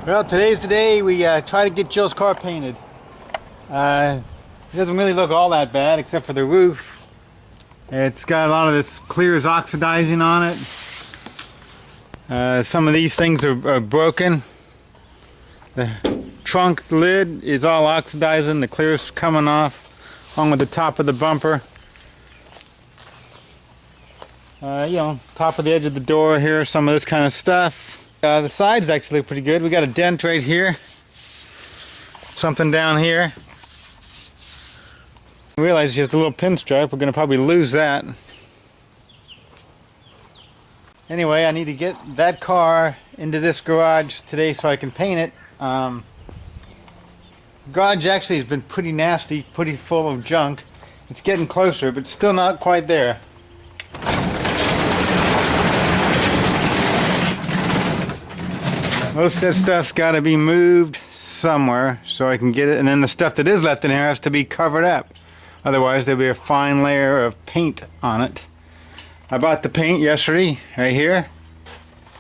Well, today's the day we try to get Jill's car painted. It doesn't really look all that bad except for the roof. It's got a lot of this clears oxidizing on it. Some of these things are broken. The trunk lid is all oxidizing, the clear's coming off along with the top of the bumper. Top of the edge of the door here, some of this kind of stuff. The sides actually look pretty good. We got a dent right here. Something down here. I realize it's just a little pinstripe. We're going to probably lose that. Anyway, I need to get that car into this garage today so I can paint it. Garage actually has been pretty nasty, pretty full of junk. It's getting closer, but still not quite there. Most of that stuff's got to be moved somewhere so I can get it, and then the stuff that is left in here has to be covered up. Otherwise there'll be a fine layer of paint on it. I bought the paint yesterday, right here.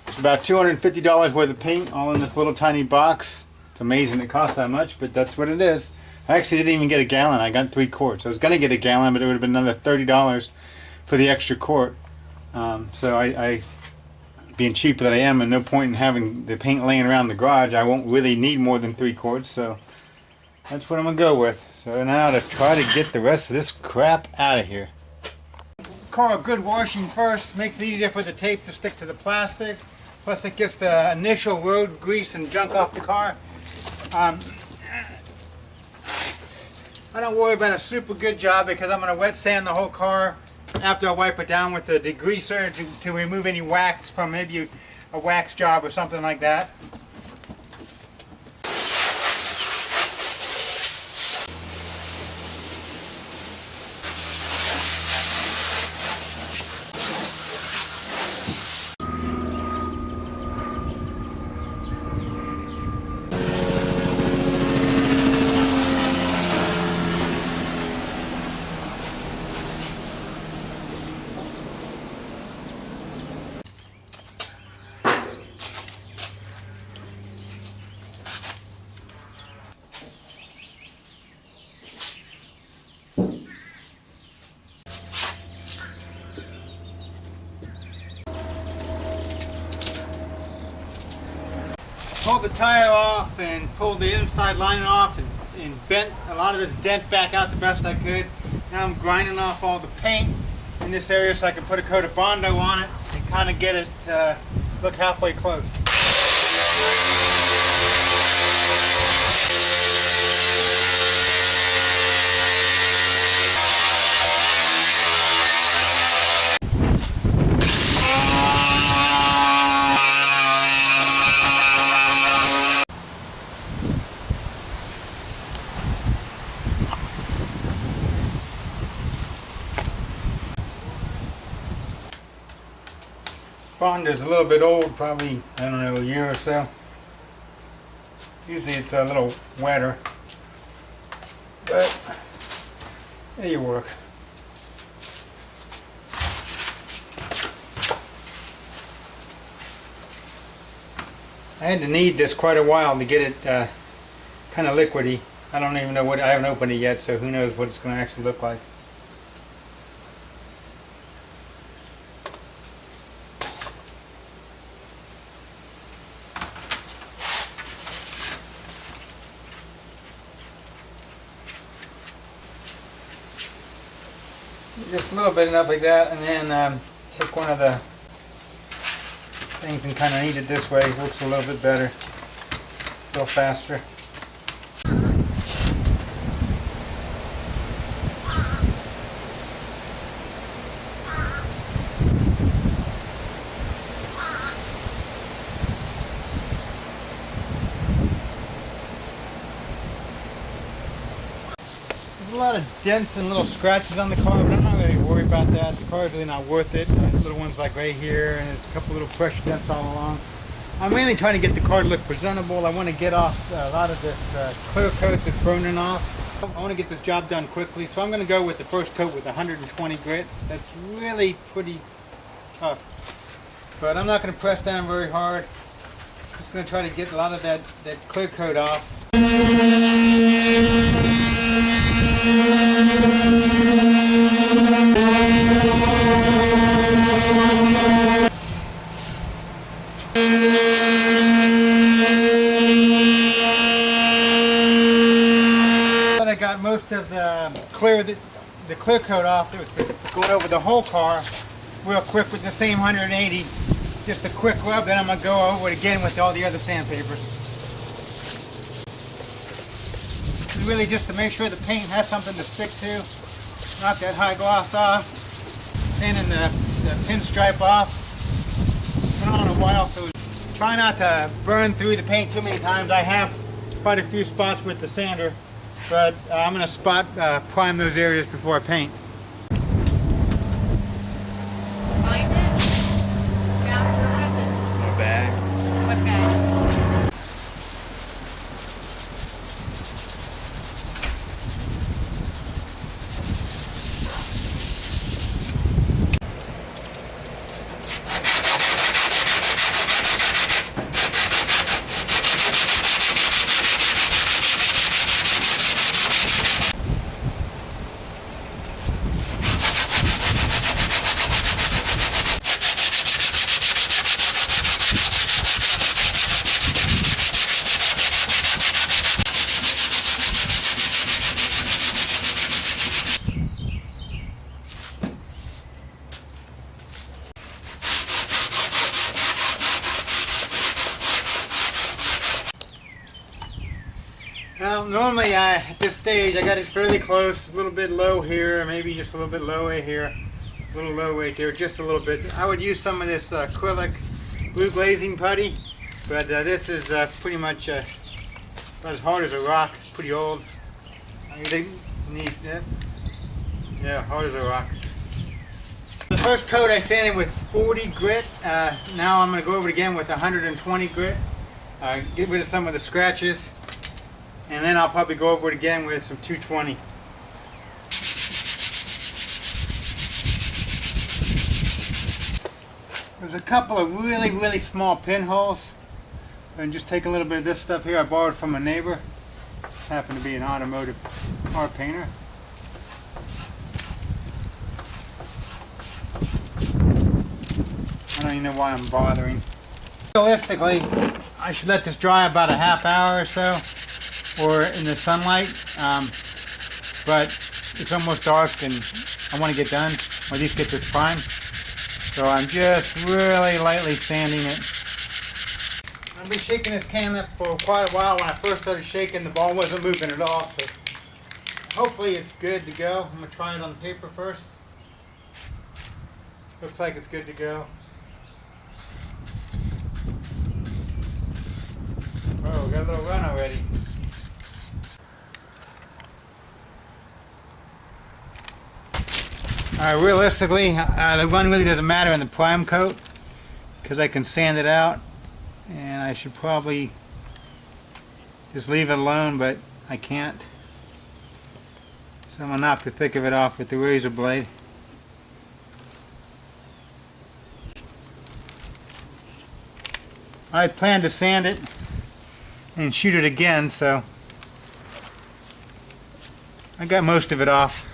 It's about $250 worth of paint, all in this little tiny box. It's amazing it costs that much, but that's what it is. I actually didn't even get a gallon. I got 3 quarts. I was going to get a gallon, but it would have been another $30 for the extra quart. So I being cheap that I am, and no point in having the paint laying around the garage, I won't really need more than 3 quarts, so that's what I'm going to go with. So now to try to get the rest of this crap out of here. Car a good washing first, makes it easier for the tape to stick to the plastic, plus it gets the initial road grease and junk off the car. I don't worry about a super good job because I'm going to wet sand the whole car after I wipe it down with the degreaser to remove any wax from maybe a wax job or something like that. Pulled the tire off and pulled the inside lining off and bent a lot of this dent back out the best I could. Now I'm grinding off all the paint in this area so I can put a coat of Bondo on it and kind of get it look halfway close. Bondo's a little bit old, probably, I don't know, a year or so. Usually it's a little wetter, but there you work. I had to knead this quite a while to get it kind of liquidy. I don't even know what, I haven't opened it yet, so who knows what it's going to actually look like. Just a little bit enough like that, and then take one of the things and kind of knead it this way. It works a little bit better, a little faster. There's a lot of dents and little scratches on the car, but I'm not really worried about that. The car is really not worth it. Little ones like right here, and there's a couple little pressure dents all along. I'm mainly trying to get the car to look presentable. I want to get off a lot of this clear coat that's burning off. I want to get this job done quickly, so I'm going to go with the first coat with 120 grit. That's really pretty tough. But I'm not going to press down very hard. Just going to try to get a lot of that clear coat off. But I got most of the clear coat off. It was going over the whole car real quick with the same 180. Just a quick rub, then I'm going to go over it again with all the other sandpapers. Really just to make sure the paint has something to stick to. Not that high gloss off. Sanding the pinstripe off. It's been on a while, so try not to burn through the paint too many times. I have quite a few spots with the sander, but I'm going to prime those areas before I paint. Well, normally at this stage I got it fairly close, a little bit low here, maybe just a little bit low right here, a little low right there, just a little bit. I would use some of this acrylic blue glazing putty, but this is pretty much about as hard as a rock. It's pretty old. They need that. Yeah, hard as a rock. The first coat I sanded with 40 grit. Now I'm going to go over it again with 120 grit. Get rid of some of the scratches. And then I'll probably go over it again with some 220. There's a couple of really small pinholes. And just take a little bit of this stuff here. I borrowed from a neighbor. This happened to be an automotive car painter. I don't even know why I'm bothering. Realistically, I should let this dry about a half hour or so, or in the sunlight, but it's almost dark and I want to get done, or at least get this primed. So I'm just really lightly sanding it. I've been shaking this can up for quite a while. When I first started shaking, the ball wasn't moving at all, so hopefully it's good to go. I'm going to try it on the paper first. Looks like it's good to go. Oh, we got a little run already. Realistically, the run really doesn't matter in the prime coat because I can sand it out, and I should probably just leave it alone, but I can't. So I'm going to knock the thick of it off with the razor blade. I plan to sand it and shoot it again, so I got most of it off.